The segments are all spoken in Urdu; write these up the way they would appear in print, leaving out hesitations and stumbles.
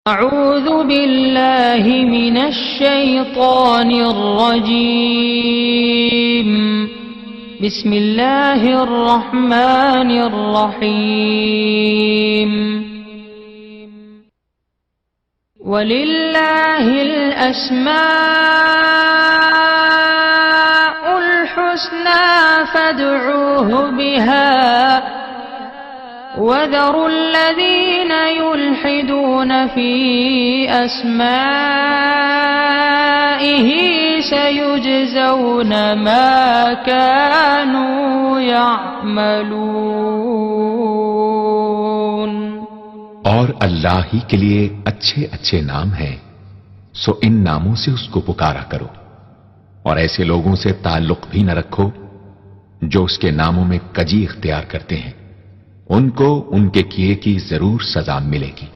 أعوذ بالله من الشيطان الرجيم. بسم الله الرحمن الرحيم. ولله الأسماء الحسنى فادعوه بها وذروا الذين يلحدون في أسمائه سيجزون ما كانوا يعملون. اور اللہ ہی کے لیے اچھے اچھے نام ہیں، سو ان ناموں سے اس کو پکارا کرو، اور ایسے لوگوں سے تعلق بھی نہ رکھو جو اس کے ناموں میں کجی اختیار کرتے ہیں، ان کو ان کے کیے کی ضرور سزا ملے گی.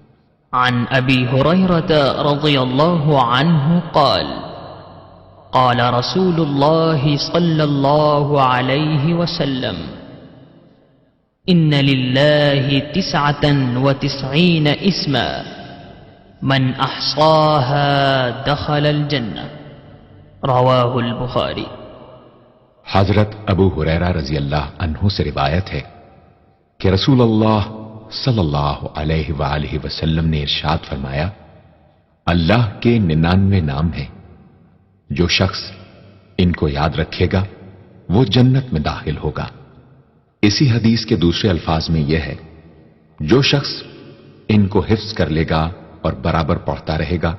عن ابی ہریرہ رضی اللہ عنہ قال قال رسول اللہ صلی اللہ علیہ وسلم ان للہ 99 اسما من احصاها دخل الجنہ. رواہ البخاری. حضرت ابو ہریرہ رضی اللہ عنہ سے روایت ہے کہ رسول اللہ صلی اللہ علیہ وآلہ وسلم نے ارشاد فرمایا، اللہ کے 99 نام ہیں، جو شخص ان کو یاد رکھے گا وہ جنت میں داخل ہوگا. اسی حدیث کے دوسرے الفاظ میں یہ ہے، جو شخص ان کو حفظ کر لے گا اور برابر پڑھتا رہے گا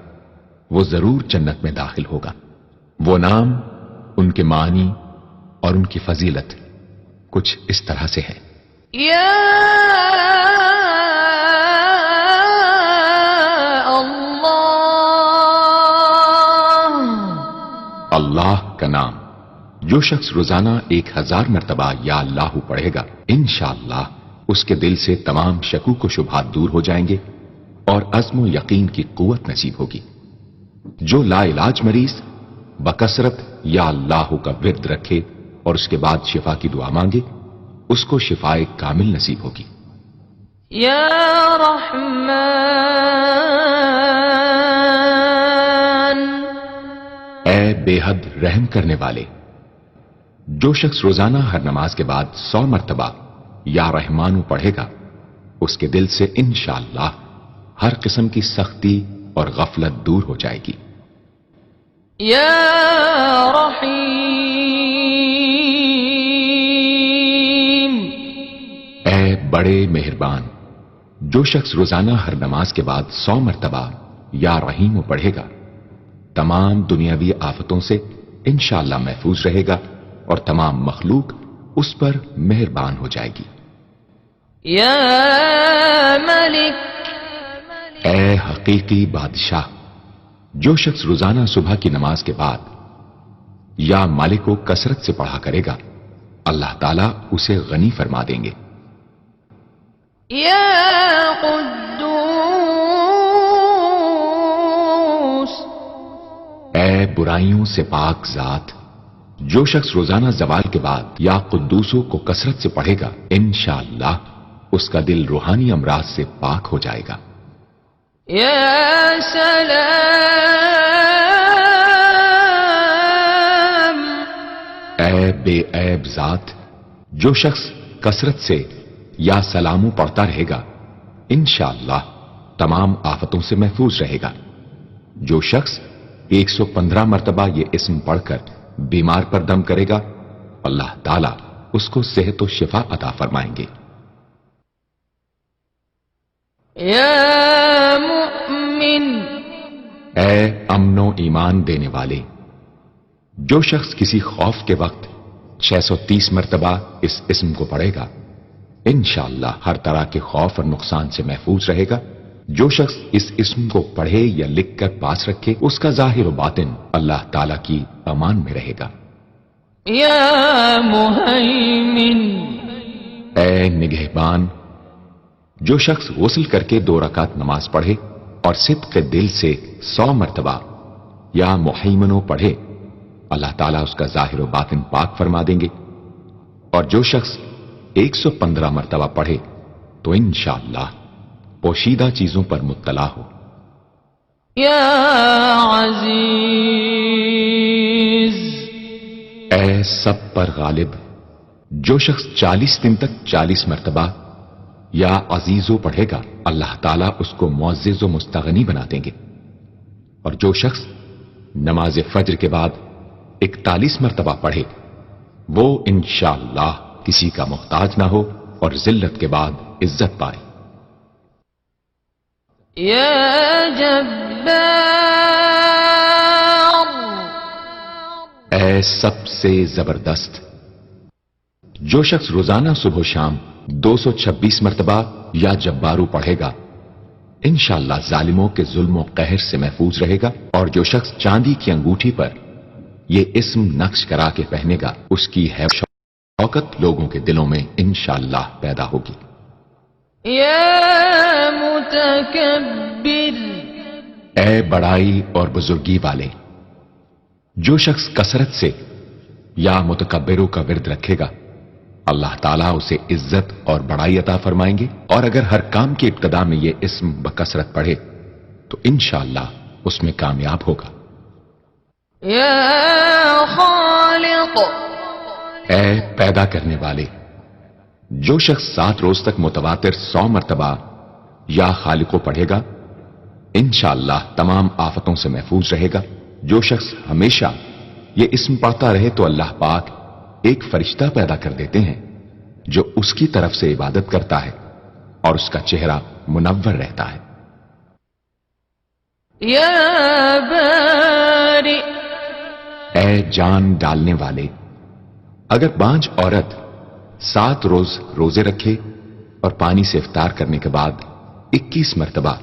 وہ ضرور جنت میں داخل ہوگا. وہ نام، ان کے معنی اور ان کی فضیلت کچھ اس طرح سے ہے. یا اللہ کا نام جو شخص روزانہ 1000 مرتبہ یا اللہ پڑھے گا، انشاءاللہ اس کے دل سے تمام شکوک و شبہات دور ہو جائیں گے اور عزم و یقین کی قوت نصیب ہوگی. جو لا علاج مریض بکثرت یا اللہ کا ورد رکھے اور اس کے بعد شفا کی دعا مانگے، اس کو شفائے کامل نصیب ہوگی. یا رحمان، اے بے حد رحم کرنے والے. جو شخص روزانہ ہر نماز کے بعد 100 مرتبہ یا رحمانو پڑھے گا، اس کے دل سے انشاءاللہ ہر قسم کی سختی اور غفلت دور ہو جائے گی. یا رحیم، اے بڑے مہربان. جو شخص روزانہ ہر نماز کے بعد 100 مرتبہ یا رحیم پڑھے گا، تمام دنیاوی آفتوں سے انشاءاللہ محفوظ رہے گا اور تمام مخلوق اس پر مہربان ہو جائے گی. یا ملک، اے حقیقی بادشاہ. جو شخص روزانہ صبح کی نماز کے بعد یا مالک کو کثرت سے پڑھا کرے گا، اللہ تعالیٰ اسے غنی فرما دیں گے. یا قدوس، اے برائیوں سے پاک ذات. جو شخص روزانہ زوال کے بعد یا قدوسوں کو کثرت سے پڑھے گا، انشاءاللہ اس کا دل روحانی امراض سے پاک ہو جائے گا. یا سلام، اے بے عیب ذات. جو شخص کثرت سے یا سلاموں پڑھتا رہے گا، انشاءاللہ تمام آفتوں سے محفوظ رہے گا. جو شخص 115 مرتبہ یہ اسم پڑھ کر بیمار پر دم کرے گا، اللہ تعالیٰ اس کو صحت و شفا عطا فرمائیں گے. یا مؤمن، اے امن و ایمان دینے والے. جو شخص کسی خوف کے وقت 630 مرتبہ اس اسم کو پڑھے گا، انشاءاللہ ہر طرح کے خوف اور نقصان سے محفوظ رہے گا. جو شخص اس اسم کو پڑھے یا لکھ کر پاس رکھے، اس کا ظاہر و باطن اللہ تعالیٰ کی امان میں رہے گا. یا مہیمن، اے نگہبان. جو شخص غسل کر کے 2 رکعت نماز پڑھے اور صدق دل سے 100 مرتبہ یا مہیمنو پڑھے، اللہ تعالیٰ اس کا ظاہر و باطن پاک فرما دیں گے. اور جو شخص 115 مرتبہ پڑھے تو انشاءاللہ پوشیدہ چیزوں پر مطلع ہو یا عزیز. اے سب پر غالب. جو شخص 40 دن تک 40 مرتبہ یا عزیزو پڑھے گا اللہ تعالیٰ اس کو معزز و مستغنی بنا دیں گے. اور جو شخص نماز فجر کے بعد 41 مرتبہ پڑھے وہ انشاءاللہ کسی کا محتاج نہ ہو اور ذلت کے بعد عزت پائے. یا جبار. اے سب سے زبردست. جو شخص روزانہ صبح و شام 226 مرتبہ یا جبارو پڑھے گا انشاءاللہ ظالموں کے ظلم و قہر سے محفوظ رہے گا. اور جو شخص چاندی کی انگوٹھی پر یہ اسم نقش کرا کے پہنے گا اس کی شوکت لوگوں کے دلوں میں انشاءاللہ پیدا ہوگی. یا متکبر. اے بڑائی اور بزرگی والے. جو شخص کثرت سے یا متکبروں کا ورد رکھے گا اللہ تعالیٰ اسے عزت اور بڑائی عطا فرمائیں گے. اور اگر ہر کام کی ابتدا میں یہ اسم بکثرت پڑھے تو انشاءاللہ اس میں کامیاب ہوگا. یا خالق. اے پیدا کرنے والے. جو شخص 7 روز تک متواتر 100 مرتبہ یا خالقو پڑھے گا انشاءاللہ تمام آفتوں سے محفوظ رہے گا. جو شخص ہمیشہ یہ اسم پڑھتا رہے تو اللہ پاک ایک فرشتہ پیدا کر دیتے ہیں جو اس کی طرف سے عبادت کرتا ہے اور اس کا چہرہ منور رہتا ہے. یا باری. اے جان ڈالنے والے. اگر بانجھ عورت 7 روز روزے رکھے اور پانی سے افطار کرنے کے بعد 21 مرتبہ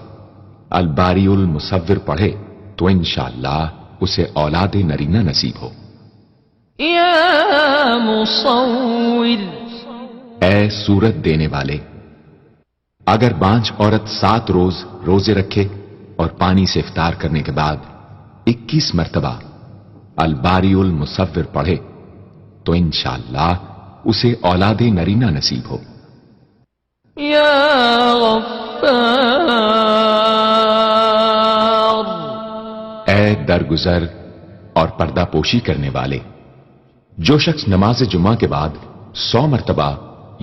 الباری المصور پڑھے تو انشاءاللہ اسے اولاد نرینہ نصیب ہو. یا مصور. اے صورت دینے والے. اگر بانجھ عورت 7 روز روزے رکھے اور پانی سے افطار کرنے کے بعد 21 مرتبہ الباری المصور پڑھے تو انشاءاللہ اسے اولاد نرینہ نصیب ہو. یا غفار. اے درگزر اور پردہ پوشی کرنے والے. جو شخص نماز جمعہ کے بعد 100 مرتبہ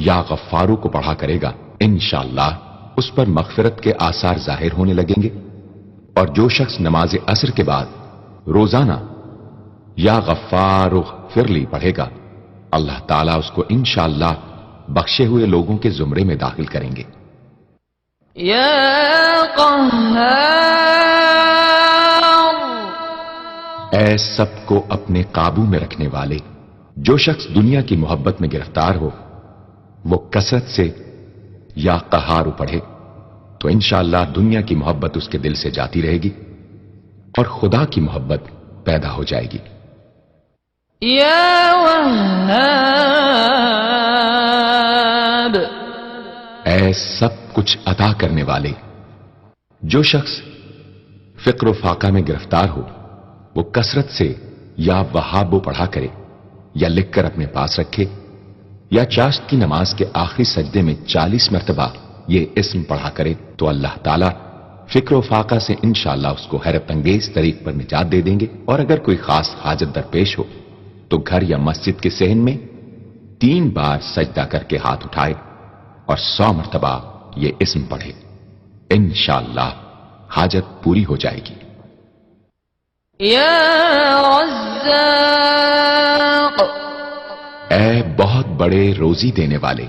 یا غفارو کو پڑھا کرے گا انشاءاللہ اس پر مغفرت کے آثار ظاہر ہونے لگیں گے. اور جو شخص نماز عصر کے بعد روزانہ یا غفار فرلی پڑھے گا اللہ تعالیٰ اس کو انشاءاللہ بخشے ہوئے لوگوں کے زمرے میں داخل کریں گے. یا قہار. اے سب کو اپنے قابو میں رکھنے والے. جو شخص دنیا کی محبت میں گرفتار ہو وہ کثرت سے یا قہار پڑھے تو انشاءاللہ دنیا کی محبت اس کے دل سے جاتی رہے گی اور خدا کی محبت پیدا ہو جائے گی. یا وہاب. اے سب کچھ عطا کرنے والے. جو شخص فقر و فاقہ میں گرفتار ہو وہ کثرت سے یا وہابو پڑھا کرے یا لکھ کر اپنے پاس رکھے یا چاشت کی نماز کے آخری سجدے میں 40 مرتبہ یہ اسم پڑھا کرے تو اللہ تعالیٰ فکر و فاقہ سے انشاءاللہ اس کو حیرت انگیز طریق پر نجات دے دیں گے. اور اگر کوئی خاص حاجت درپیش ہو تو گھر یا مسجد کے صحن میں 3 بار سجدہ کر کے ہاتھ اٹھائے اور 100 مرتبہ یہ اسم پڑھے انشاءاللہ حاجت پوری ہو جائے گی. یا رزاق. اے بہت بڑے روزی دینے والے.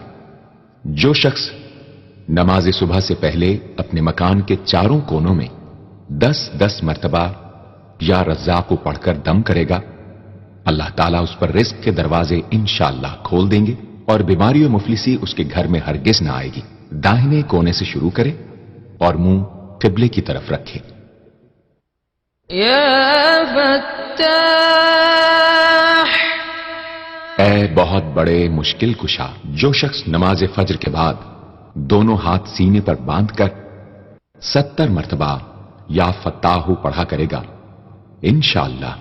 جو شخص نماز صبح سے پہلے اپنے مکان کے چاروں کونوں میں 10-10 مرتبہ یا رزاق کو پڑھ کر دم کرے گا اللہ تعالیٰ اس پر رزق کے دروازے انشاءاللہ کھول دیں گے اور بیماری و مفلسی اس کے گھر میں ہرگز نہ آئے گی. داہنے کونے سے شروع کرے اور منہ قبلے کی طرف رکھے. یا فتاح. اے بہت بڑے مشکل کشا. جو شخص نماز فجر کے بعد دونوں ہاتھ سینے پر باندھ کر 70 مرتبہ یا فتاحو پڑھا کرے گا انشاءاللہ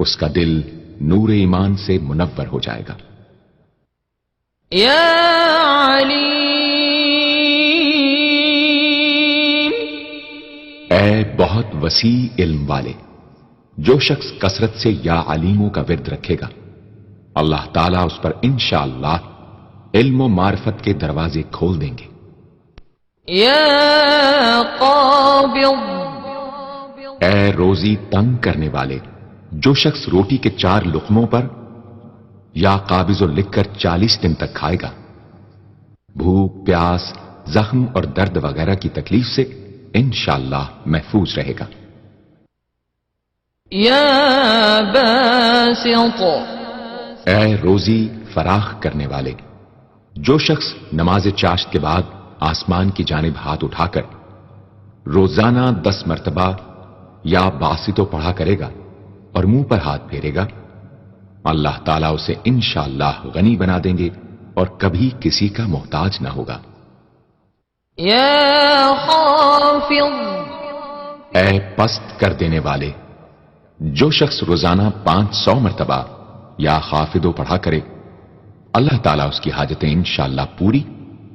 اس کا دل نور ایمان سے منور ہو جائے گا. یا علیم. اے بہت وسیع علم والے، جو شخص کثرت سے یا علیموں کا ورد رکھے گا، اللہ تعالیٰ اس پر انشاءاللہ علم و معرفت کے دروازے کھول دیں گے۔ يا قابض اے روزی تنگ کرنے والے، جو شخص روٹی کے 4 لقموں پر یا قابض و لکھ کر 40 دن تک کھائے گا، بھوک، پیاس، زخم اور درد وغیرہ کی تکلیف سے انشاءاللہ محفوظ رہے گا۔ يا باسط اے روزی فراخ کرنے والے، جو شخص نماز چاشت کے بعد آسمان کی جانب ہاتھ اٹھا کر روزانہ 10 مرتبہ یا باسطو پڑھا کرے گا اور منہ پر ہاتھ پھیرے گا، اللہ تعالیٰ اسے انشاءاللہ غنی بنا دیں گے اور کبھی کسی کا محتاج نہ ہوگا۔ يا خافض اے پست کر دینے والے، جو شخص روزانہ 500 مرتبہ یا خافضو پڑھا کرے، اللہ تعالیٰ اس کی حاجتیں انشاءاللہ پوری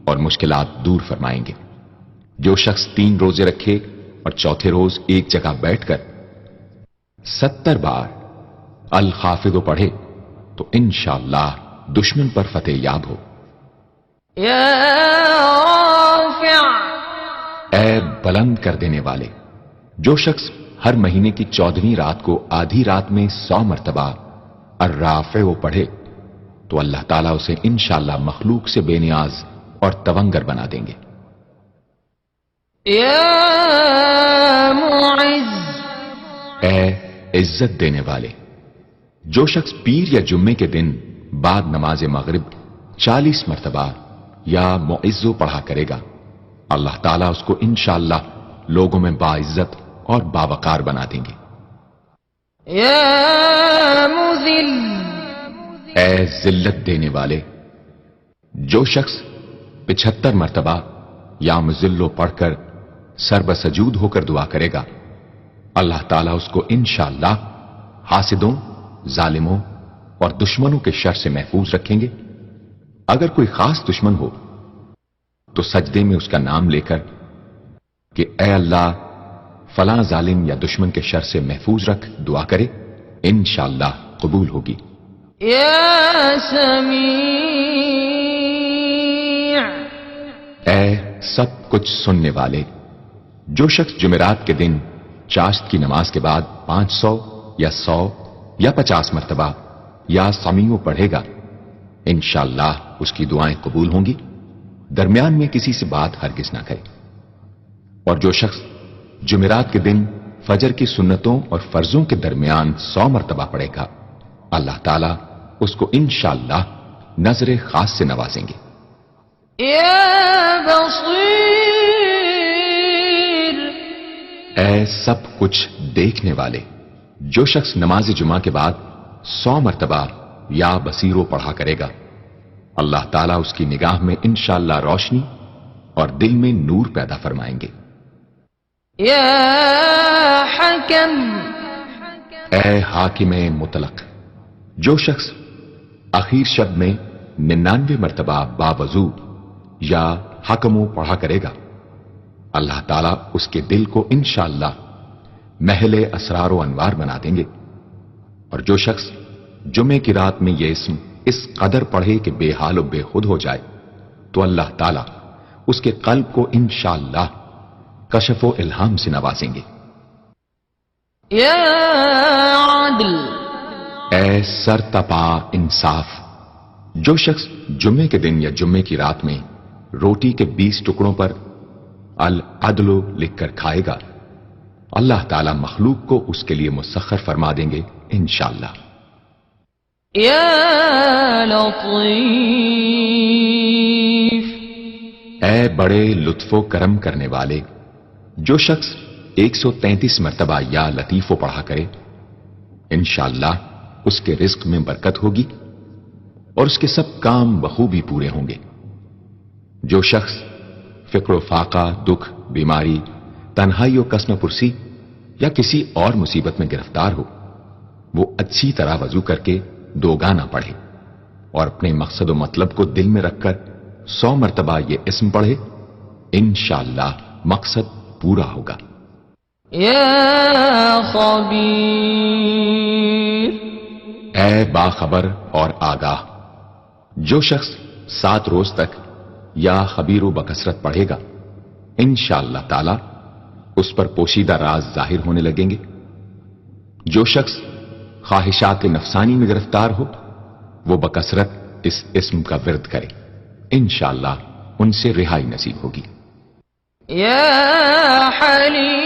اور مشکلات دور فرمائیں گے۔ جو شخص 3 روزے رکھے اور چوتھے روز ایک جگہ بیٹھ کر 70 بار الخافضو پڑھے تو انشاءاللہ دشمن پر فتح یاب ہو۔ يا رافع اے بلند کر دینے والے، جو شخص ہر مہینے کی 14ویں رات کو آدھی رات میں 100 مرتبہ الرافع پڑھے تو اللہ تعالیٰ اسے انشاءاللہ مخلوق سے بے نیاز اور تونگر بنا دیں گے۔ يا معز اے عزت دینے والے، جو شخص پیر یا جمعے کے دن بعد نماز مغرب 40 مرتبہ یا معزو پڑھا کرے گا، اللہ تعالیٰ اس کو انشاءاللہ لوگوں میں باعزت اور باوقار بنا دیں گے۔ يا مذل اے ذلت دینے والے، جو شخص 75 مرتبہ یا مذلو پڑھ کر سر بسجود ہو کر دعا کرے گا، اللہ تعالیٰ اس کو انشاءاللہ حاسدوں، ظالموں اور دشمنوں کے شر سے محفوظ رکھیں گے۔ اگر کوئی خاص دشمن ہو تو سجدے میں اس کا نام لے کر کہ اے اللہ فلاں ظالم یا دشمن کے شر سے محفوظ رکھ دعا کرے، انشاءاللہ قبول ہوگی۔ يا سميع اے سب کچھ سننے والے، جو شخص جمعرات کے دن چاشت کی نماز کے بعد 500 یا 100 یا 50 مرتبہ یا سمیع پڑھے گا، انشاءاللہ اس کی دعائیں قبول ہوں گی، درمیان میں کسی سے بات ہرگز نہ کرے۔ اور جو شخص جمعرات کے دن فجر کی سنتوں اور فرضوں کے درمیان 100 مرتبہ پڑھے گا، اللہ تعالیٰ اس کو انشاءاللہ نظر خاص سے نوازیں گے۔ يا بصير اے سب کچھ دیکھنے والے، جو شخص نماز جمعہ کے بعد 100 مرتبہ یا بصیرو پڑھا کرے گا، اللہ تعالیٰ اس کی نگاہ میں انشاءاللہ روشنی اور دل میں نور پیدا فرمائیں گے۔ يا حكم اے حاکم مطلق، جو شخص اخیر شب میں 99 مرتبہ باوضو یا حکمو پڑھا کرے گا، اللہ تعالیٰ اس کے دل کو انشاءاللہ محل اسرار و انوار بنا دیں گے۔ اور جو شخص جمعے کی رات میں یہ اسم اس قدر پڑھے کہ بے حال و بے خود ہو جائے تو اللہ تعالیٰ اس کے قلب کو انشاءاللہ کشف و الہام سے نوازیں گے۔ يا عدل اے سر تپا انصاف، جو شخص جمعے کے دن یا جمعے کی رات میں روٹی کے 20 ٹکڑوں پر العدل لکھ کر کھائے گا، اللہ تعالیٰ مخلوق کو اس کے لیے مسخر فرما دیں گے انشاءاللہ۔ يا لطيف اے بڑے لطف و کرم کرنے والے، جو شخص 133 مرتبہ یا لطیفو پڑھا کرے، انشاءاللہ اس کے رزق میں برکت ہوگی اور اس کے سب کام بخوبی پورے ہوں گے۔ جو شخص فقر و فاقہ، دکھ، بیماری، تنہائی و کسم پرسی یا کسی اور مصیبت میں گرفتار ہو، وہ اچھی طرح وضو کر کے 2 گانا پڑھے اور اپنے مقصد و مطلب کو دل میں رکھ کر 100 مرتبہ یہ اسم پڑھے، انشاءاللہ مقصد پورا ہوگا۔ يا خبير اے باخبر اور آگاہ، جو شخص 7 روز تک یا خبیر و بکثرت پڑھے گا، انشاءاللہ تعالی اس پر پوشیدہ راز ظاہر ہونے لگیں گے۔ جو شخص خواہشات نفسانی میں گرفتار ہو، وہ بکثرت اس اسم کا ورد کرے، انشاءاللہ ان سے رہائی نصیب ہوگی۔ يا حليم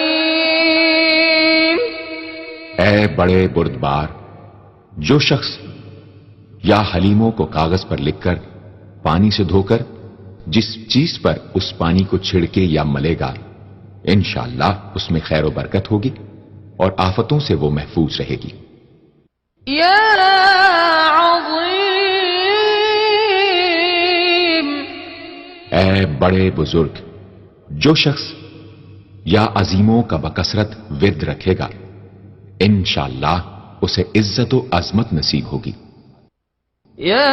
اے بڑے بردبار، جو شخص یا حلیموں کو کاغذ پر لکھ کر پانی سے دھو کر جس چیز پر اس پانی کو چھڑکے یا ملے گا، انشاءاللہ اس میں خیر و برکت ہوگی اور آفتوں سے وہ محفوظ رہے گی۔ يا عظيم اے بڑے بزرگ، جو شخص یا عظیموں کا بکثرت ورد رکھے گا، انشاءاللہ اسے عزت و عظمت نصیب ہوگی۔ يا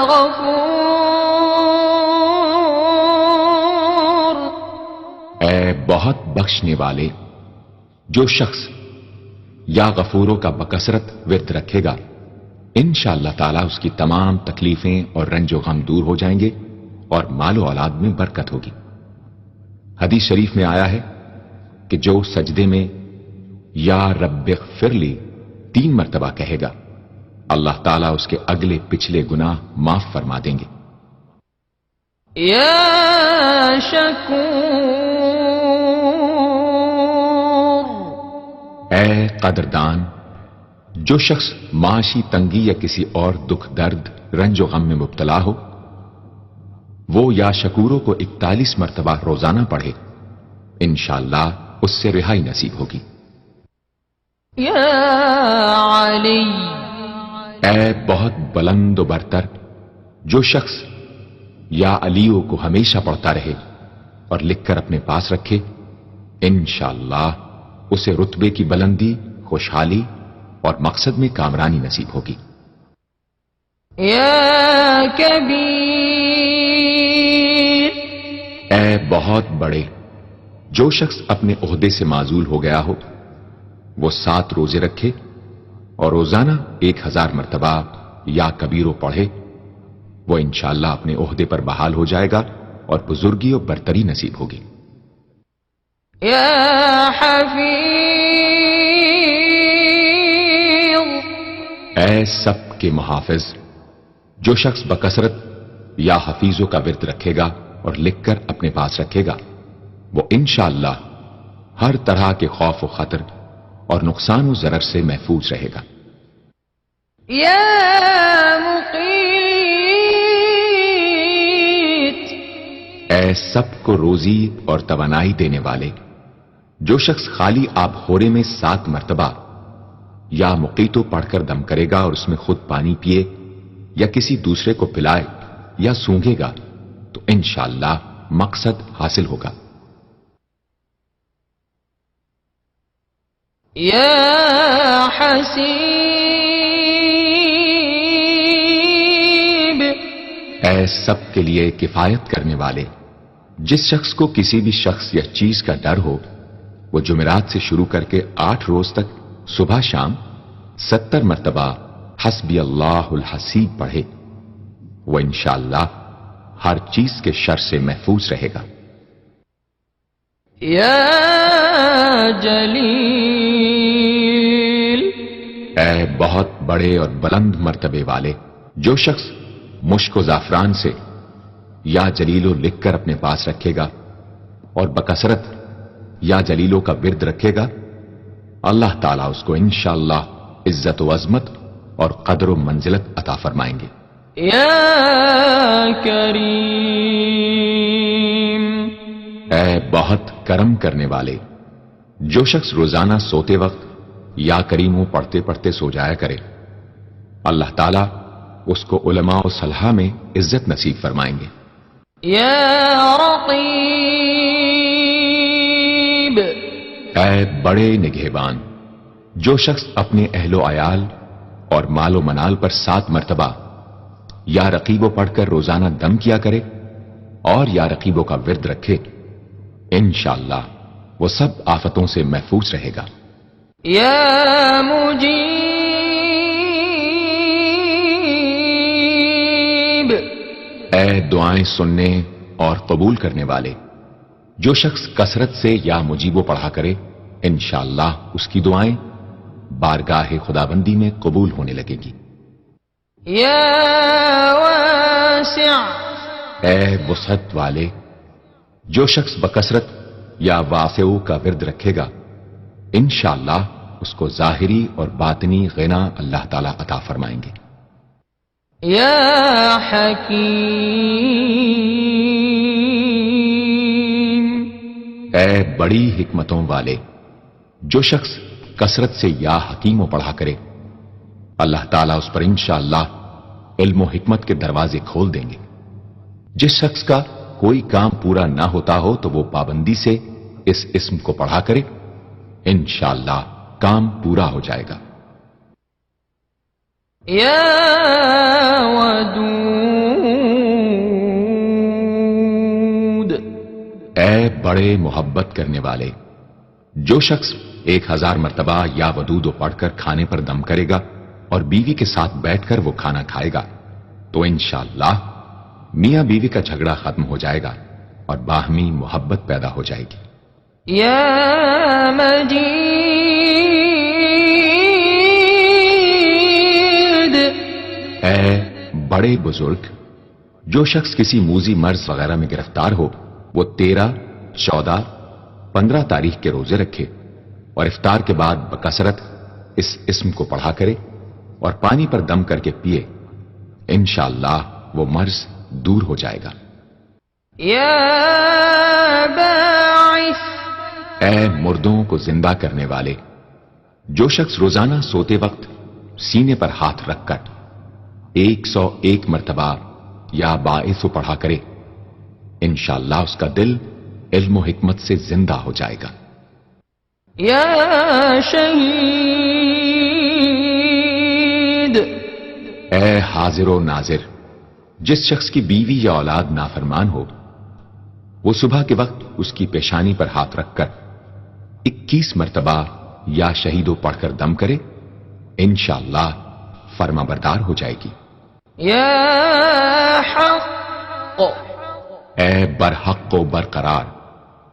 غفور اے بہت بخشنے والے، جو شخص یا غفوروں کا بکثرت ورد رکھے گا، انشاءاللہ تعالی اس کی تمام تکلیفیں اور رنج و غم دور ہو جائیں گے اور مال و اولاد میں برکت ہوگی۔ حدیث شریف میں آیا ہے کہ جو سجدے میں یا رب اغفر لی 3 مرتبہ کہے گا، اللہ تعالیٰ اس کے اگلے پچھلے گناہ معاف فرما دیں گے۔ يا شكور اے قدردان، جو شخص معاشی تنگی یا کسی اور دکھ درد رنج و غم میں مبتلا ہو، وہ یا شکوروں کو 41 مرتبہ روزانہ پڑھے، انشاءاللہ اس سے رہائی نصیب ہوگی۔ يا علي اے بہت بلند و برتر، جو شخص یا علیوں کو ہمیشہ پڑھتا رہے اور لکھ کر اپنے پاس رکھے، انشاءاللہ اسے رتبے کی بلندی، خوشحالی اور مقصد میں کامرانی نصیب ہوگی۔ يا كبير اے بہت بڑے، جو شخص اپنے عہدے سے معزول ہو گیا ہو، وہ 7 روزے رکھے اور روزانہ 1000 مرتبہ یا کبیرو پڑھے، وہ انشاءاللہ اپنے عہدے پر بحال ہو جائے گا اور بزرگی اور برتری نصیب ہوگی۔ يا حفيظ اے سب کے محافظ، جو شخص بکثرت یا حفیظوں کا ورد رکھے گا اور لکھ کر اپنے پاس رکھے گا، وہ انشاءاللہ ہر طرح کے خوف و خطر اور نقصان و ضرر سے محفوظ رہے گا۔ يا مقيت اے سب کو روزی اور توانائی دینے والے، جو شخص خالی آب خورے میں 7 مرتبہ یا مقیتو پڑھ کر دم کرے گا اور اس میں خود پانی پیے یا کسی دوسرے کو پلائے یا سونگھے گا، تو انشاءاللہ مقصد حاصل ہوگا۔ يا حسيب اے سب کے لیے کفایت کرنے والے، جس شخص کو کسی بھی شخص یا چیز کا ڈر ہو، وہ جمعرات سے شروع کر کے 8 روز تک صبح شام 70 مرتبہ حسبی اللہ الحسیب پڑھے، وہ انشاءاللہ ہر چیز کے شر سے محفوظ رہے گا۔ يا جليل اے بہت بڑے اور بلند مرتبے والے، جو شخص مشک و زعفران سے یا جلیلو لکھ کر اپنے پاس رکھے گا اور بکثرت یا جلیلوں کا ورد رکھے گا، اللہ تعالیٰ اس کو انشاءاللہ عزت و عظمت اور قدر و منزلت عطا فرمائیں گے۔ يا كريم اے بہت کرم کرنے والے، جو شخص روزانہ سوتے وقت یا کریموں پڑھتے پڑھتے سو جایا کرے، اللہ تعالیٰ اس کو علماء و صلحاء میں عزت نصیب فرمائیں گے۔ يا رقيب اے بڑے نگہبان، جو شخص اپنے اہل و عیال اور مال و منال پر 7 مرتبہ یا رقیبوں پڑھ کر روزانہ دم کیا کرے اور یا رقیبوں کا ورد رکھے، انشاءاللہ وہ سب آفتوں سے محفوظ رہے گا۔ يا مجيب اے دعائیں سننے اور قبول کرنے والے، جو شخص کثرت سے یا مجیبو پڑھا کرے انشاءاللہ اس کی دعائیں بارگاہ خدابندی میں قبول ہونے لگے گی۔ يا واسع اے وسعت والے، جو شخص بکثرت یا واسعو کا ورد رکھے گا انشاءاللہ اس کو ظاہری اور باطنی غنا اللہ تعالی عطا فرمائیں گے۔ يا حكيم اے بڑی حکمتوں والے، جو شخص کثرت سے یا حکیم پڑھا کرے اللہ تعالیٰ اس پر انشاءاللہ علم و حکمت کے دروازے کھول دیں گے۔ جس شخص کا کوئی کام پورا نہ ہوتا ہو تو وہ پابندی سے اس اسم کو پڑھا کرے انشاءاللہ کام پورا ہو جائے گا۔ يا ودود اے بڑے محبت کرنے والے، جو شخص 1000 مرتبہ یا ودود پڑھ کر کھانے پر دم کرے گا اور بیوی کے ساتھ بیٹھ کر وہ کھانا کھائے گا تو انشاءاللہ میاں بیوی کا جھگڑا ختم ہو جائے گا اور باہمی محبت پیدا ہو جائے گی۔ يا مجيد اے بڑے بزرگ، جو شخص کسی موذی مرض وغیرہ میں گرفتار ہو وہ 13، 14، 15 تاریخ کے روزے رکھے اور افطار کے بعد بکثرت اس اسم کو پڑھا کرے اور پانی پر دم کر کے پیے انشاءاللہ وہ مرض دور ہو جائے گا۔ يا باعث اے مردوں کو زندہ کرنے والے، جو شخص روزانہ سوتے وقت سینے پر ہاتھ رکھ کر 101 مرتبہ یا باعث پڑھا کرے انشاءاللہ اس کا دل علم و حکمت سے زندہ ہو جائے گا۔ يا شهيد اے حاضر و ناظر، جس شخص کی بیوی یا اولاد نافرمان ہو وہ صبح کے وقت اس کی پیشانی پر ہاتھ رکھ کر 21 مرتبہ یا شہیدو پڑھ کر دم کرے انشاءاللہ فرما بردار ہو جائے گی۔ يا حق اے برحق و برقرار،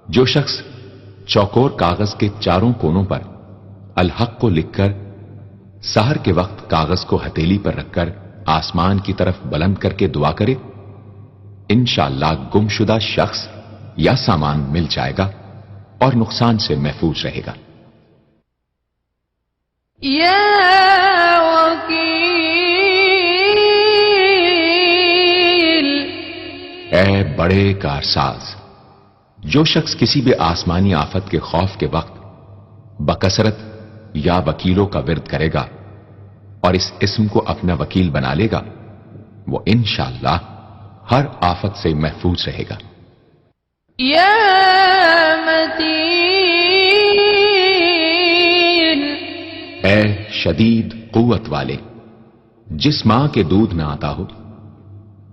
جو شخص چوکور کاغذ کے چاروں کونوں پر الحق کو لکھ کر سحر کے وقت کاغذ کو ہتھیلی پر رکھ کر آسمان کی طرف بلند کر کے دعا کرے انشاءاللہ گمشدہ شخص یا سامان مل جائے گا اور نقصان سے محفوظ رہے گا۔ يا وكيل اے بڑے کارساز، جو شخص کسی بھی آسمانی آفت کے خوف کے وقت بکثرت یا وکیلوں کا ورد کرے گا اور اس اسم کو اپنا وکیل بنا لے گا وہ انشاءاللہ ہر آفت سے محفوظ رہے گا۔ يا متين اے شدید قوت والے، جس ماں کے دودھ نہ آتا ہو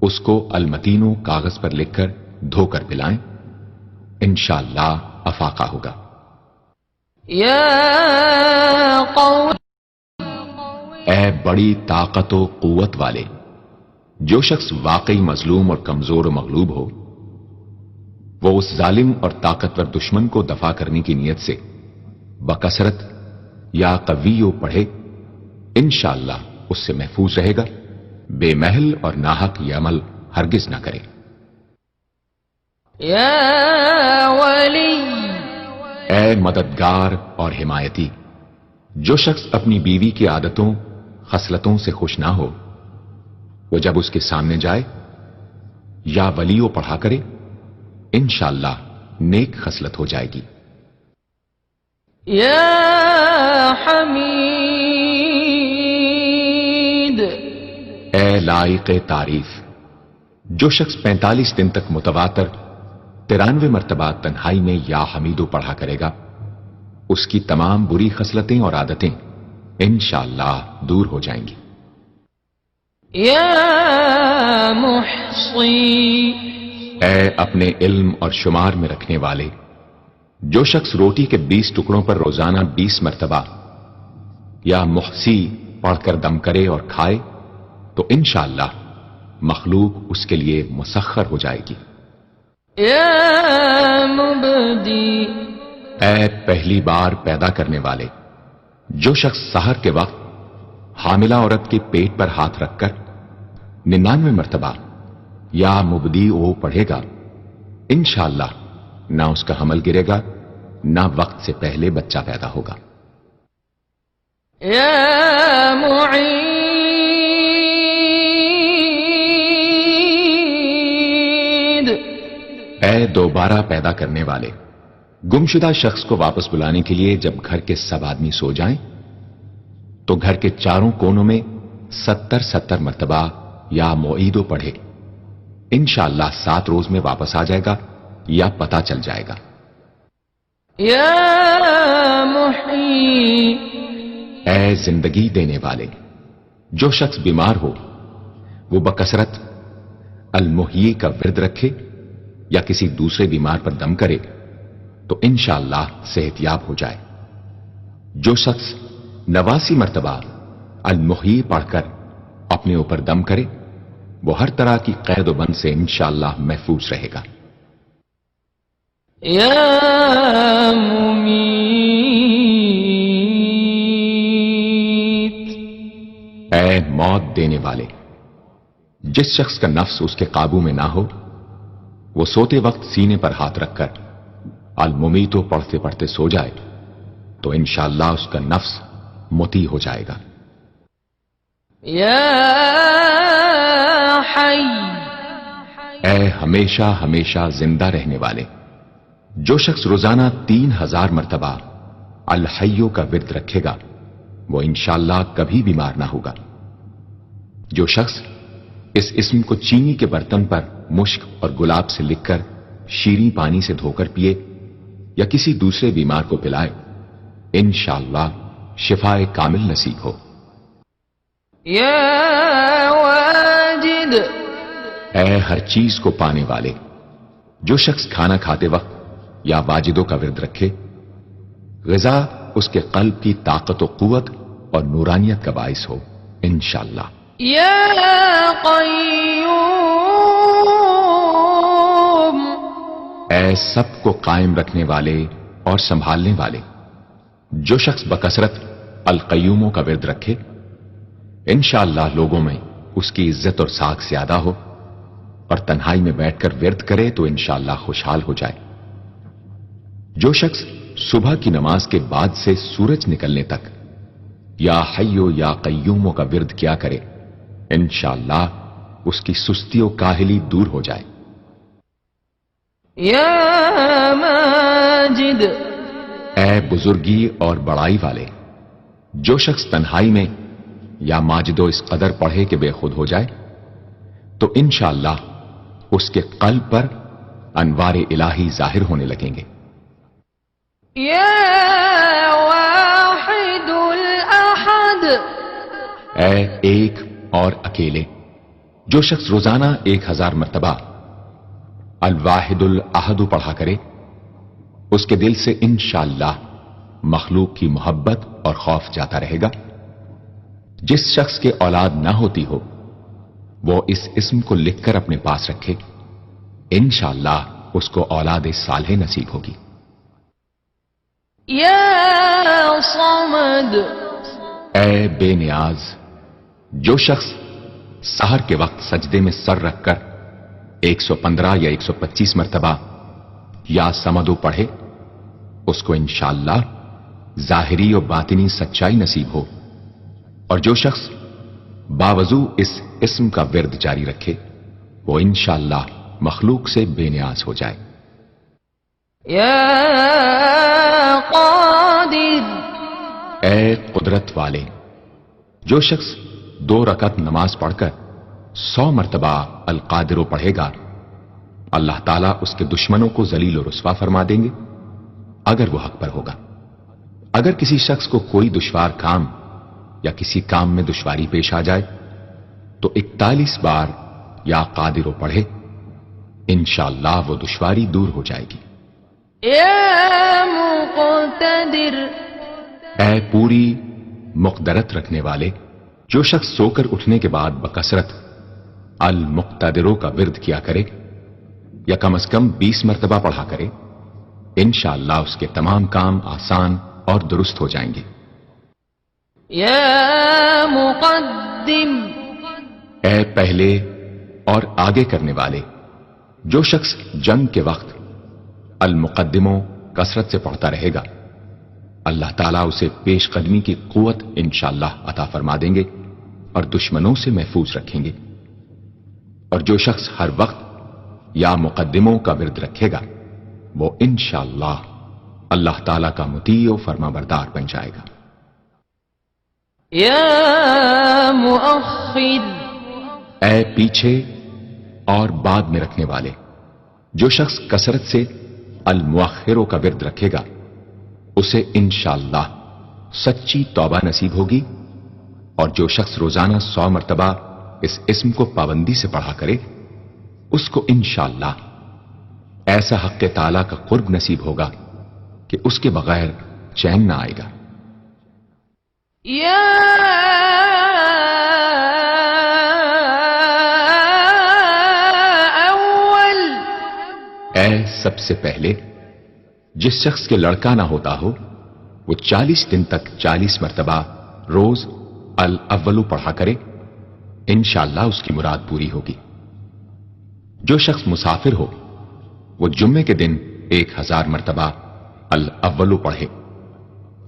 اس کو المتینو کاغذ پر لکھ کر دھو کر پلائیں انشاءاللہ افاقہ ہوگا۔ يا قوي اے بڑی طاقت و قوت والے، جو شخص واقعی مظلوم اور کمزور و مغلوب ہو وہ اس ظالم اور طاقتور دشمن کو دفاع کرنے کی نیت سے بکثرت یا قویو پڑھے انشاءاللہ اس سے محفوظ رہے گا، بے محل اور ناحق یہ عمل ہرگز نہ کرے۔ يا ولي اے مددگار اور حمایتی، جو شخص اپنی بیوی کی عادتوں خصلتوں سے خوش نہ ہو وہ جب اس کے سامنے جائے یا ولیو پڑھا کرے انشاءاللہ نیک خصلت ہو جائے گی۔ يا حميد اے لائق تعریف، جو شخص 45 دن تک متواتر 93 مرتبہ تنہائی میں یا حمیدو پڑھا کرے گا اس کی تمام بری خصلتیں اور عادتیں انشاءاللہ دور ہو جائیں گی۔ يا محصي اے اپنے علم اور شمار میں رکھنے والے، جو شخص روٹی کے 20 ٹکڑوں پر روزانہ 20 مرتبہ یا محسی پڑھ کر دم کرے اور کھائے تو انشاءاللہ مخلوق اس کے لیے مسخر ہو جائے گی۔ یا مبدی، اے پہلی بار پیدا کرنے والے، جو شخص سحر کے وقت حاملہ عورت کے پیٹ پر ہاتھ رکھ کر 99 مرتبہ یا مبدی او پڑھے گا، انشاءاللہ نہ اس کا حمل گرے گا نہ وقت سے پہلے بچہ پیدا ہوگا۔ یا معید، اے دوبارہ پیدا کرنے والے، گمشدہ شخص کو واپس بلانے کے لیے جب گھر کے سب آدمی سو جائیں تو گھر کے چاروں کونوں میں 70 مرتبہ یا معیدو پڑھے، انشاءاللہ 7 روز میں واپس آ جائے گا یا پتہ چل جائے گا۔ یا محی، اے زندگی دینے والے، جو شخص بیمار ہو وہ بکثرت المحیی کا ورد رکھے یا کسی دوسرے بیمار پر دم کرے تو انشاءاللہ صحت یاب ہو جائے۔ جو شخص 89 مرتبہ المحیی پڑھ کر اپنے اوپر دم کرے وہ ہر طرح کی قید و بند سے انشاءاللہ محفوظ رہے گا۔ یا ممیت، اے موت دینے والے، جس شخص کا نفس اس کے قابو میں نہ ہو وہ سوتے وقت سینے پر ہاتھ رکھ کر الممیتو پڑھتے پڑھتے سو جائے تو انشاءاللہ اس کا نفس مطیع ہو جائے گا۔ یا حی، اے ہمیشہ ہمیشہ زندہ رہنے والے، جو شخص روزانہ 3000 مرتبہ الحیو کا ورد رکھے گا وہ انشاءاللہ کبھی بیمار نہ ہوگا۔ جو شخص اس اسم کو چینی کے برتن پر مشک اور گلاب سے لکھ کر شیریں پانی سے دھو کر پیے یا کسی دوسرے بیمار کو پلائے انشاءاللہ شفائے کامل نصیب ہو۔ یا واجد، اے ہر چیز کو پانے والے، جو شخص کھانا کھاتے وقت یا واجدوں کا ورد رکھے غذا اس کے قلب کی طاقت و قوت اور نورانیت کا باعث ہو انشاءاللہ۔ یا قیوم، اے سب کو قائم رکھنے والے اور سنبھالنے والے، جو شخص بکثرت القیوموں کا ورد رکھے انشاءاللہ لوگوں میں اس کی عزت اور ساکھ زیادہ ہو اور تنہائی میں بیٹھ کر ورد کرے تو انشاءاللہ خوشحال ہو جائے۔ جو شخص صبح کی نماز کے بعد سے سورج نکلنے تک یا حیو یا قیوموں کا ورد کیا کرے انشاءاللہ اس کی سستی و کاہلی دور ہو جائے۔ یا ماجد، اے بزرگی اور بڑائی والے، جو شخص تنہائی میں یا ماجدو اس قدر پڑھے کہ بے خود ہو جائے تو انشاءاللہ اس کے قلب پر انوار الہی ظاہر ہونے لگیں گے۔ یا واحد الاحد، اے ایک اور اکیلے، جو شخص روزانہ 1000 مرتبہ الواحد الاحد پڑھا کرے اس کے دل سے انشاءاللہ مخلوق کی محبت اور خوف جاتا رہے گا۔ جس شخص کے اولاد نہ ہوتی ہو وہ اس اسم کو لکھ کر اپنے پاس رکھے انشاءاللہ اس کو اولاد صالح نصیب ہوگی۔ یا صمد، اے بے نیاز، جو شخص سحر کے وقت سجدے میں سر رکھ کر 115 یا 125 مرتبہ یا سمدو پڑھے اس کو انشاءاللہ ظاہری و باطنی سچائی نصیب ہو، اور جو شخص باوضو اس اسم کا ورد جاری رکھے وہ انشاءاللہ مخلوق سے بے نیاز ہو جائے۔ یا قادر، اے قدرت والے، جو شخص 2 رکعت نماز پڑھ کر 100 مرتبہ القادر پڑھے گا اللہ تعالیٰ اس کے دشمنوں کو ذلیل و رسوا فرما دیں گے اگر وہ حق پر ہوگا۔ اگر کسی شخص کو کوئی دشوار کام یا کسی کام میں دشواری پیش آ جائے تو 41 بار یا قادر پڑھے انشاءاللہ وہ دشواری دور ہو جائے گی۔ يا مقتدر اے پوری مقدرت رکھنے والے، جو شخص سو کر اٹھنے کے بعد بکثرت المقتدروں کا ورد کیا کرے یا کم از کم 20 مرتبہ پڑھا کرے، انشاءاللہ اس کے تمام کام آسان اور درست ہو جائیں گے۔ يا مقدم اے پہلے اور آگے کرنے والے، جو شخص جنگ کے وقت المقدموں کثرت سے پڑھتا رہے گا، اللہ تعالیٰ اسے پیش قدمی کی قوت انشاءاللہ عطا فرما دیں گے اور دشمنوں سے محفوظ رکھیں گے۔ اور جو شخص ہر وقت یا مقدموں کا ورد رکھے گا، وہ انشاءاللہ اللہ تعالیٰ کا مطیع و فرما بردار بن جائے گا۔ يا مؤخر اے پیچھے اور بعد میں رکھنے والے، جو شخص کثرت سے المؤخروں کا ورد رکھے گا، اسے انشاءاللہ سچی توبہ نصیب ہوگی، اور جو شخص روزانہ 100 مرتبہ اس اسم کو پابندی سے پڑھا کرے، اس کو انشاءاللہ ایسا حق تعالیٰ کا قرب نصیب ہوگا کہ اس کے بغیر چین نہ آئے گا۔ يا أول اے سب سے پہلے، جس شخص کے لڑکا نہ ہوتا ہو، وہ 40 دن تک 40 مرتبہ روز الاولو پڑھا کرے، انشاءاللہ اس کی مراد پوری ہوگی۔ جو شخص مسافر ہو، وہ جمعے کے دن 1000 مرتبہ الاولو پڑھے،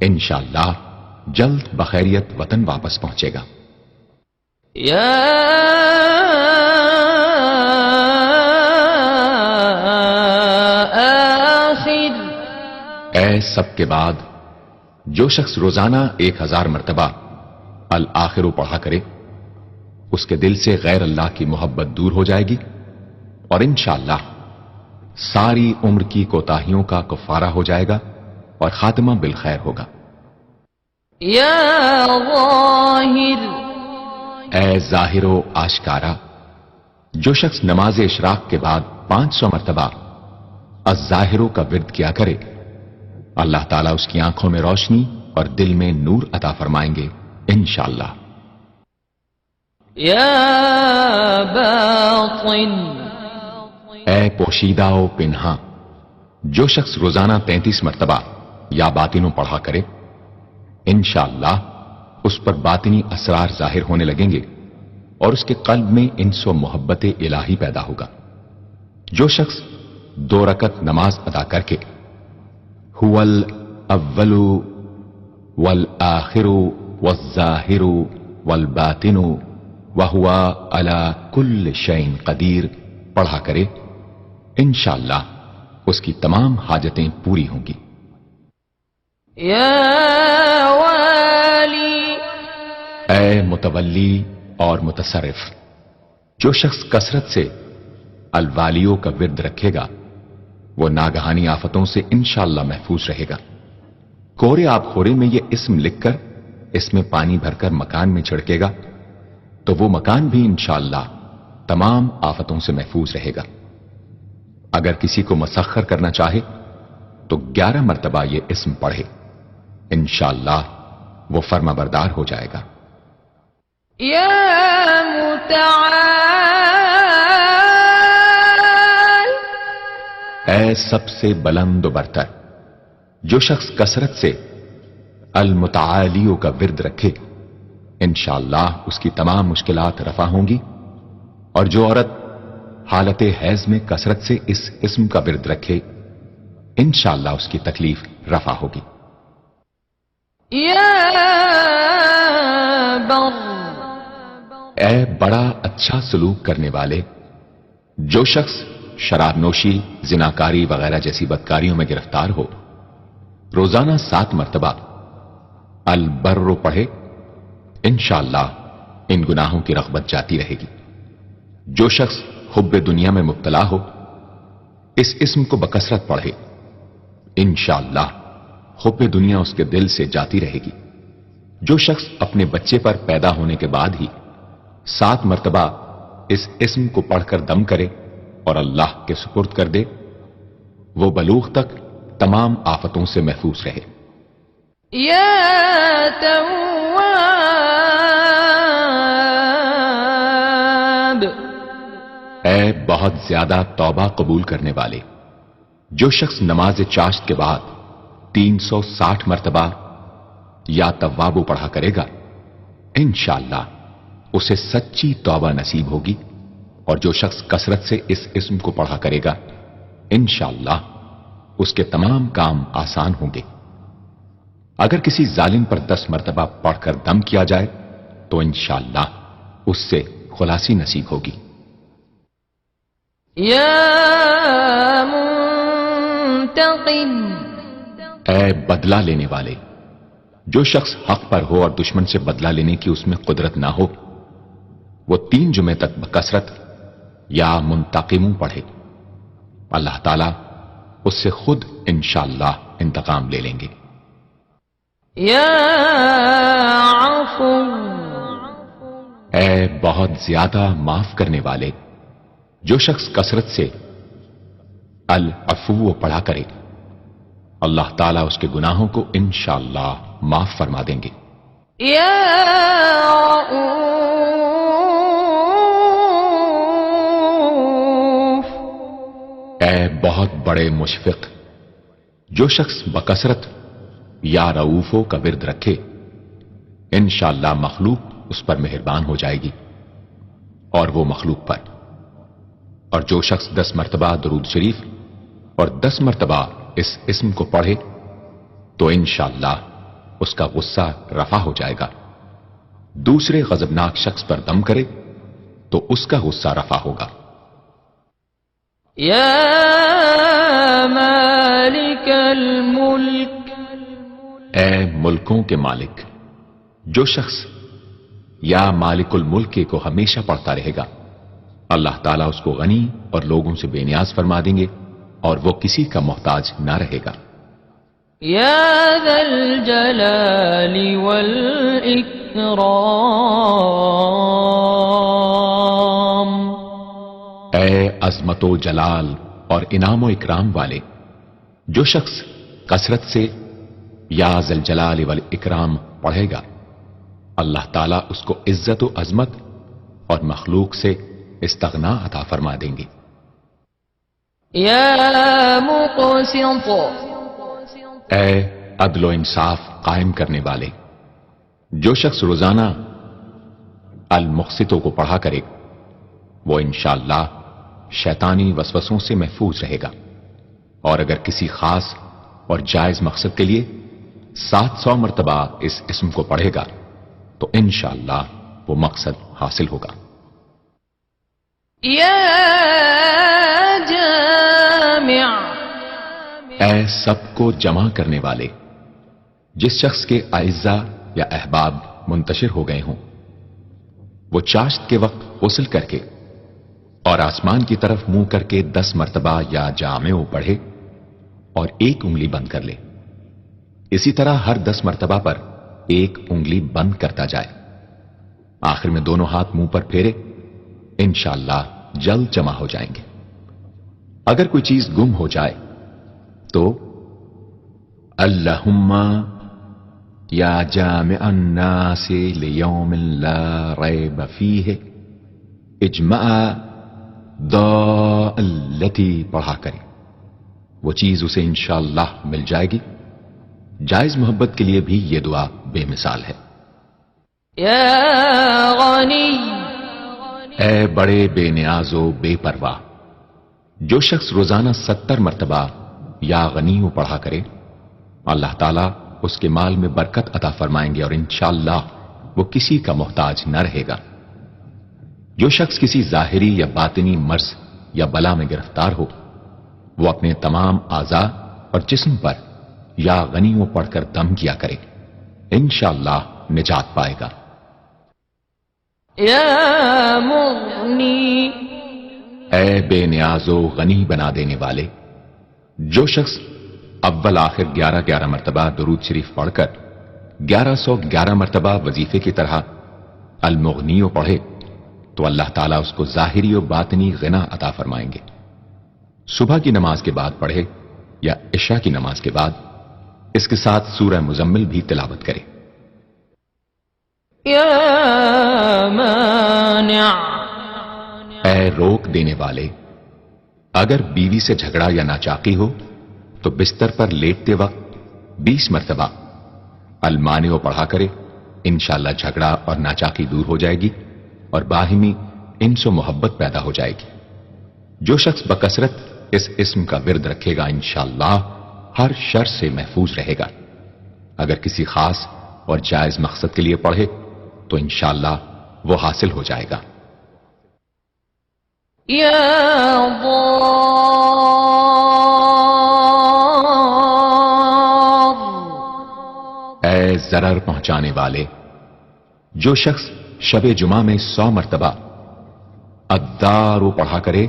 انشاءاللہ جلد بخیریت وطن واپس پہنچے گا۔ يا آخر اے سب کے بعد، جو شخص روزانہ 1000 مرتبہ الآخرو پڑھا کرے، اس کے دل سے غیر اللہ کی محبت دور ہو جائے گی اور انشاءاللہ ساری عمر کی کوتاہیوں کا کفارہ ہو جائے گا اور خاتمہ بالخیر ہوگا۔ يا ظاہر اے ظاہر و آشکارا، جو شخص نماز اشراق کے بعد 500 مرتبہ الظاہروں کا ورد کیا کرے، اللہ تعالیٰ اس کی آنکھوں میں روشنی اور دل میں نور عطا فرمائیں گے انشاءاللہ۔ يا باطن اے پوشیدہ و پنہاں، جو شخص روزانہ 33 مرتبہ یا باطنوں پڑھا کرے، انشاءاللہ اس پر باطنی اسرار ظاہر ہونے لگیں گے اور اس کے قلب میں انس و محبت الہی پیدا ہوگا۔ جو شخص 2 رکعت نماز ادا کر کے هو الاول والآخر والظاہر والباطن وهو على كل شيء قدیر پڑھا کرے، انشاءاللہ اس کی تمام حاجتیں پوری ہوں گی۔ يا والی اے متولی اور متصرف، جو شخص کثرت سے الوالیوں کا ورد رکھے گا، وہ ناگہانی آفتوں سے انشاءاللہ محفوظ رہے گا۔ کورے آب خورے میں یہ اسم لکھ کر اس میں پانی بھر کر مکان میں چھڑکے گا تو وہ مکان بھی انشاءاللہ تمام آفتوں سے محفوظ رہے گا۔ اگر کسی کو مسخر کرنا چاہے تو 11 مرتبہ یہ اسم پڑھے، انشاءاللہ وہ فرما بردار ہو جائے گا۔ يا متعال اے سب سے بلند و برتر، جو شخص کثرت سے المتعالیوں کا ورد رکھے، انشاءاللہ اس کی تمام مشکلات رفع ہوں گی، اور جو عورت حالت حیض میں کثرت سے اس اسم کا ورد رکھے، انشاءاللہ اس کی تکلیف رفع ہوگی۔ يا بر اے بڑا اچھا سلوک کرنے والے، جو شخص شراب نوشی، زناکاری وغیرہ جیسی بدکاریوں میں گرفتار ہو، روزانہ 7 مرتبہ البر پڑھے، انشاءاللہ ان گناہوں کی رغبت جاتی رہے گی۔ جو شخص حب دنیا میں مبتلا ہو، اس اسم کو بکثرت پڑھے، انشاءاللہ حب دنیا اس کے دل سے جاتی رہے گی۔ جو شخص اپنے بچے پر پیدا ہونے کے بعد ہی 7 مرتبہ اس اسم کو پڑھ کر دم کرے اور اللہ کے سپرد کر دے، وہ بلوغ تک تمام آفتوں سے محفوظ رہے۔ یا تواب، اے بہت زیادہ توبہ قبول کرنے والے، جو شخص نماز چاشت کے بعد 360 مرتبہ یا توابو پڑھا کرے گا، انشاءاللہ اسے سچی توبہ نصیب ہوگی، اور جو شخص کثرت سے اس اسم کو پڑھا کرے گا، انشاءاللہ اس کے تمام کام آسان ہوں گے۔ اگر کسی ظالم پر 10 مرتبہ پڑھ کر دم کیا جائے تو انشاءاللہ اس سے خلاصی نصیب ہوگی۔ یا منتقم، اے بدلہ لینے والے، جو شخص حق پر ہو اور دشمن سے بدلہ لینے کی اس میں قدرت نہ ہو، وہ 3 جمعے تک بکثرت یا منتقموں پڑھے، اللہ تعالیٰ اس سے خود انشاءاللہ انتقام لے لیں گے۔ یا عفو، اے بہت زیادہ معاف کرنے والے، جو شخص کثرت سے العفو پڑھا کرے، اللہ تعالیٰ اس کے گناہوں کو انشاءاللہ معاف فرما دیں گے۔ یا رؤوف، اے بہت بڑے مشفق، جو شخص بکثرت یا رؤوفوں کا ورد رکھے، انشاءاللہ مخلوق اس پر مہربان ہو جائے گی، اور وہ مخلوق پر۔ اور جو شخص 10 مرتبہ درود شریف اور 10 مرتبہ اس اسم کو پڑھے تو انشاءاللہ اس کا غصہ رفع ہو جائے گا۔ دوسرے غضبناک شخص پر دم کرے تو اس کا غصہ رفع ہوگا۔ یا مالک الملک، اے ملکوں کے مالک، جو شخص یا مالک الملک کو ہمیشہ پڑھتا رہے گا، اللہ تعالیٰ اس کو غنی اور لوگوں سے بے نیاز فرما دیں گے، اور وہ کسی کا محتاج نہ رہے گا۔ یا ذا الجلال والاکرام، اے عظمت و جلال اور انعام و اکرام والے، جو شخص کثرت سے یا ذا الجلال والاکرام پڑھے گا، اللہ تعالیٰ اس کو عزت و عظمت اور مخلوق سے استغنا عطا فرما دیں گے۔ یا مقسط، اے عدل و انصاف قائم کرنے والے، جو شخص روزانہ المقسطوں کو پڑھا کرے، وہ انشاءاللہ شیطانی وسوسوں سے محفوظ رہے گا، اور اگر کسی خاص اور جائز مقصد کے لیے 700 مرتبہ اس اسم کو پڑھے گا تو انشاءاللہ وہ مقصد حاصل ہوگا۔ یا جامع، اے سب کو جمع کرنے والے، جس شخص کے اعزا یا احباب منتشر ہو گئے ہوں، وہ چاشت کے وقت غسل کر کے اور آسمان کی طرف منہ کر کے 10 مرتبہ یا جامع پڑھے اور 1 انگلی بند کر لے۔ اسی طرح ہر 10 مرتبہ پر 1 انگلی بند کرتا جائے، آخر میں دونوں ہاتھ منہ پر پھیرے، انشاءاللہ جلد جمع ہو جائیں گے۔ اگر کوئی چیز گم ہو جائے تو اللہم یا جامع الناس لیوم لا ریب فیہ اجمع التی پڑھا کرے، وہ چیز اسے انشاءاللہ مل جائے گی۔ جائز محبت کے لیے بھی یہ دعا بے مثال ہے۔ یا غنی، اے بڑے بے نیاز و بے پرواہ، جو شخص روزانہ 70 مرتبہ یا غنی پڑھا کرے، اللہ تعالیٰ اس کے مال میں برکت عطا فرمائیں گے، اور انشاءاللہ وہ کسی کا محتاج نہ رہے گا۔ جو شخص کسی ظاہری یا باطنی مرض یا بلا میں گرفتار ہو، وہ اپنے تمام اعضاء اور جسم پر یا غنی پڑھ کر دم کیا کرے، انشاءاللہ نجات پائے گا۔ یا مغنی، اے بے نیاز و غنی بنا دینے والے، جو شخص اول آخر 11 مرتبہ درود شریف پڑھ کر 1111 مرتبہ وظیفے کی طرح المغنی پڑھے تو اللہ تعالیٰ اس کو ظاہری و باطنی غنا عطا فرمائیں گے۔ صبح کی نماز کے بعد پڑھے یا عشاء کی نماز کے بعد اس کے ساتھ سورہ مزمل بھی تلاوت کرے۔ یا مانع، اے روک دینے والے، اگر بیوی سے جھگڑا یا ناچاقی ہو تو بستر پر لیٹتے وقت 20 مرتبہ المانع پڑھا کرے، انشاءاللہ جھگڑا اور ناچاقی دور ہو جائے گی اور باہمی انس و محبت پیدا ہو جائے گی۔ جو شخص بکثرت اس اسم کا ورد رکھے گا انشاءاللہ ہر شر سے محفوظ رہے گا۔ اگر کسی خاص اور جائز مقصد کے لیے پڑھے تو انشاءاللہ وہ حاصل ہو جائے گا۔ یا ضار، اے ضرر پہنچانے والے، جو شخص شب جمعہ میں 100 مرتبہ الدار پڑھا کرے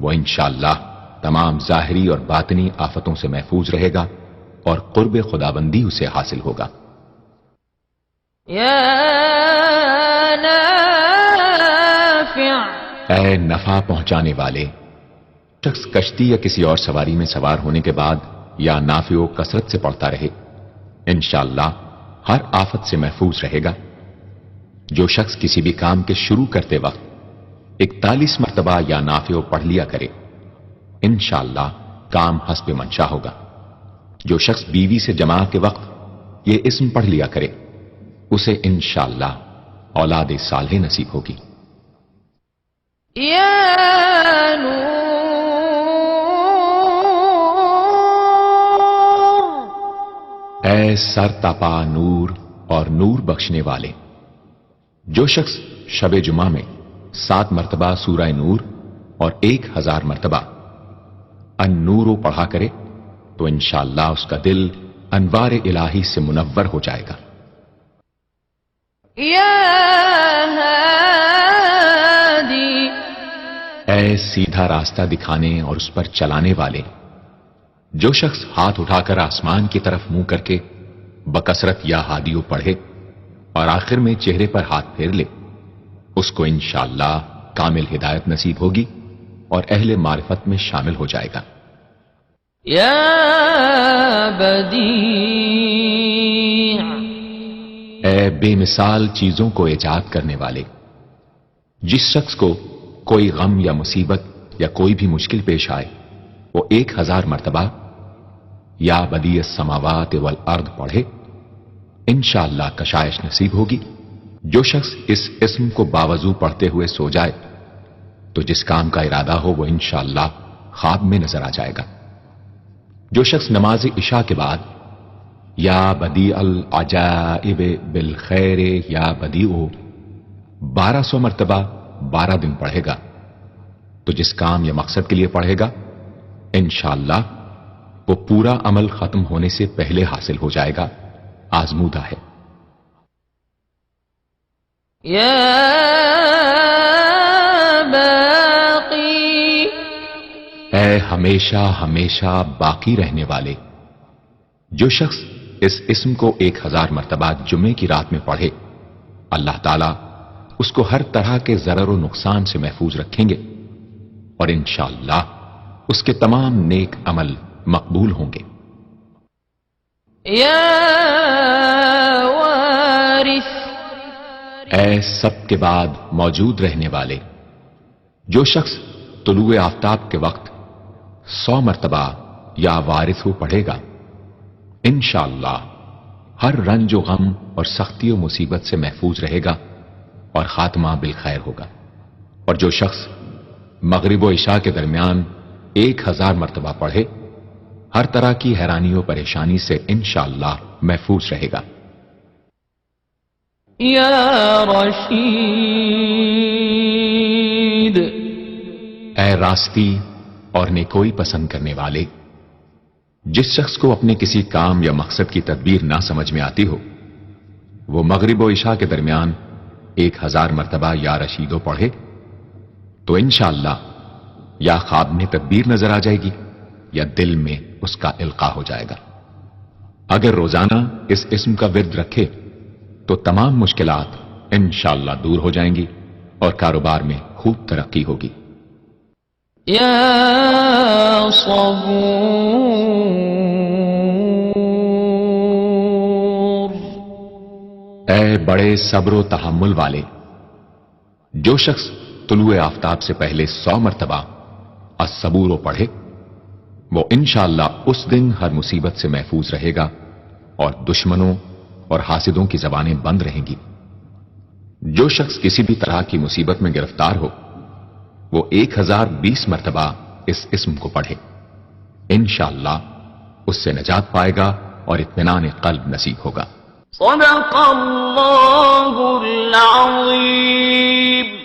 وہ انشاءاللہ تمام ظاہری اور باطنی آفتوں سے محفوظ رہے گا اور قرب خدابندی اسے حاصل ہوگا۔ یا نافع، اے نفع پہنچانے والے، شخص کشتی یا کسی اور سواری میں سوار ہونے کے بعد یا نافع و کثرت سے پڑھتا رہے انشاءاللہ ہر آفت سے محفوظ رہے گا۔ جو شخص کسی بھی کام کے شروع کرتے وقت 41 مرتبہ یا نافع پڑھ لیا کرے انشاءاللہ کام حسب منشا ہوگا۔ جو شخص بیوی سے جماع کے وقت یہ اسم پڑھ لیا کرے اسے انشاءاللہ اولاد صالح نصیب ہوگی۔ یا نور، اے سر تپا نور اور نور بخشنے والے، جو شخص شب جمعہ میں 7 مرتبہ سورہ نور اور 1000 مرتبہ النور پڑھا کرے تو انشاءاللہ اس کا دل انوار الہی سے منور ہو جائے گا۔ یا ہادی، اے سیدھا راستہ دکھانے اور اس پر چلانے والے، جو شخص ہاتھ اٹھا کر آسمان کی طرف منہ کر کے بکثرت یا ہادیو پڑھے اور آخر میں چہرے پر ہاتھ پھیر لے اس کو انشاءاللہ کامل ہدایت نصیب ہوگی اور اہل معرفت میں شامل ہو جائے گا۔ یا بدیع، اے بے مثال چیزوں کو ایجاد کرنے والے، جس شخص کو کوئی غم یا مصیبت یا کوئی بھی مشکل پیش آئے وہ 1000 مرتبہ یا بدیع السماوات والارض پڑھے انشاءاللہ کشائش نصیب ہوگی۔ جو شخص اس اسم کو باوضو پڑھتے ہوئے سو جائے تو جس کام کا ارادہ ہو وہ انشاءاللہ خواب میں نظر آ جائے گا۔ جو شخص نماز عشاء کے بعد یا بدیع العجائب بالخیر یا بدیع 1200 مرتبہ 12 دن پڑھے گا تو جس کام یا مقصد کے لیے پڑھے گا انشاءاللہ وہ پورا عمل ختم ہونے سے پہلے حاصل ہو جائے گا، آزمودہ ہے۔ یا باقی، اے ہمیشہ ہمیشہ باقی رہنے والے، جو شخص اس اسم کو 1000 مرتبہ جمعے کی رات میں پڑھے اللہ تعالیٰ اس کو ہر طرح کے ضرر و نقصان سے محفوظ رکھیں گے اور انشاءاللہ اس کے تمام نیک عمل مقبول ہوں گے۔ یا وارث، اے سب کے بعد موجود رہنے والے، جو شخص طلوع آفتاب کے وقت 100 مرتبہ یا وارث پڑھے گا انشاءاللہ ہر رنج و غم اور سختی و مصیبت سے محفوظ رہے گا اور خاتمہ بالخیر ہوگا۔ اور جو شخص مغرب و عشاء کے درمیان 1000 مرتبہ پڑھے ہر طرح کی حیرانی و پریشانی سے انشاءاللہ محفوظ رہے گا۔ یا رشید، اے راستی اور نیکوئی پسند کرنے والے، جس شخص کو اپنے کسی کام یا مقصد کی تدبیر نہ سمجھ میں آتی ہو وہ مغرب و عشاء کے درمیان 1000 مرتبہ یا رشیدو پڑھے تو انشاءاللہ یا خواب میں تدبیر نظر آ جائے گی یا دل میں اس کا القاء ہو جائے گا۔ اگر روزانہ اس اسم کا ورد رکھے تو تمام مشکلات انشاءاللہ دور ہو جائیں گی اور کاروبار میں خوب ترقی ہوگی۔ يا صبور اے بڑے صبر و تحمل والے، جو شخص طلوع آفتاب سے پہلے 100 مرتبہ الصبور پڑھے وہ انشاءاللہ اس دن ہر مصیبت سے محفوظ رہے گا اور دشمنوں اور حاسدوں کی زبانیں بند رہیں گی۔ جو شخص کسی بھی طرح کی مصیبت میں گرفتار ہو وہ 1020 مرتبہ اس اسم کو پڑھے، انشاءاللہ اس سے نجات پائے گا اور اطمینان قلب نصیب ہوگا۔ صدق اللہ العظیم۔